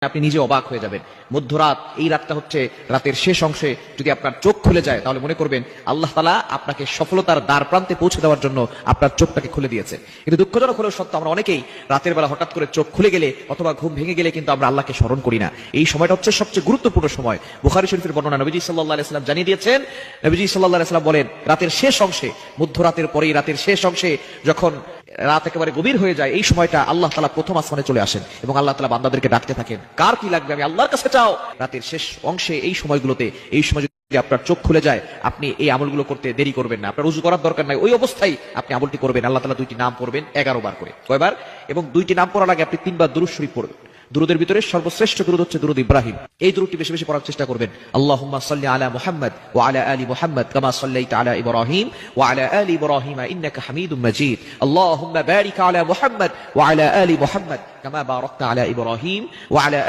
আপনি নিজে অবাক হয়ে যাবেন। মধ্যরাত, এই রাতটা হচ্ছে রাতের শেষ অংশে যদি আপনার চোখ খুলে যায় তাহলে মনে করবেন আল্লাহ তাআলা আপনাকে সফলতার দ্বার প্রান্তে পৌঁছে দেওয়ার জন্য আপনার চোখটাকে খুলে দিয়েছেন। কিন্তু দুঃখজনক হলেও সত্য, আমরা অনেকেই রাতের বেলা হঠাৎ করে চোখ খুলে গেলে অথবা ঘুম ভেঙে গেলে কিন্তু আমরা আল্লাহকে স্মরণ করি না। এই সময়টা হচ্ছে সবচেয়ে গুরুত্বপূর্ণ সময়। বুখারী শরীফের বর্ণনা, নবীজি সাল্লাল্লাহু আলাইহি ওয়াসাল্লাম জানিয়ে দিয়েছেন, নবীজি সাল্লাল্লাহু আলাইহি ওয়াসাল্লাম বলেন, রাতের শেষ অংশে, মধ্যরাতের পরেই রাতের শেষ অংশে যখন রাত একেবারে গভীর হয়ে যায়, এই সময়টা আল্লাহ তাআলা প্রথম আসমানে চলে আসেন এবং আল্লাহ তাআলা বান্দাদেরকে ডাকতে থাকেন, কার কি লাগবে আমি আল্লাহর কাছে চাও। রাতের শেষ অংশে এই সময়গুলোতে, এই সময় যদি আপনার চোখ খুলে যায়, আপনি এই আমলগুলো করতে দেরি করবেন না। আপনার উযু করার দরকার নাই, ওই অবস্থায় আপনি আমলটি করবেন। আল্লাহ তাআলা দুইটি নাম পড়বেন 11 বার করে। কয়বার? এবং দুইটি নাম পড়ার আগে আপনি 3 বার দুরূদ শরীফ পড়বেন। দুরুদের ভিতরে সর্বশ্রেষ্ঠ দুরুদ হচ্ছে দুরুদ ইব্রাহিম। এই দুরুদটি বেশি বেশি পড়ার চেষ্টা করবেন। আল্লাহুম্মা সাল্লি আলা মুহাম্মাদ ওয়া আলা আলি মুহাম্মাদ কামা সাল্লাইতা আলা ইব্রাহিম ওয়া আলা আলি ইব্রাহিম ইন্নাকা হামিদুম মাজিদ। আল্লাহুম্মা বারিক আলা মুহাম্মাদ ওয়া আলা আলি মুহাম্মাদ কামা বারাকতা আলা ইব্রাহিম ওয়া আলা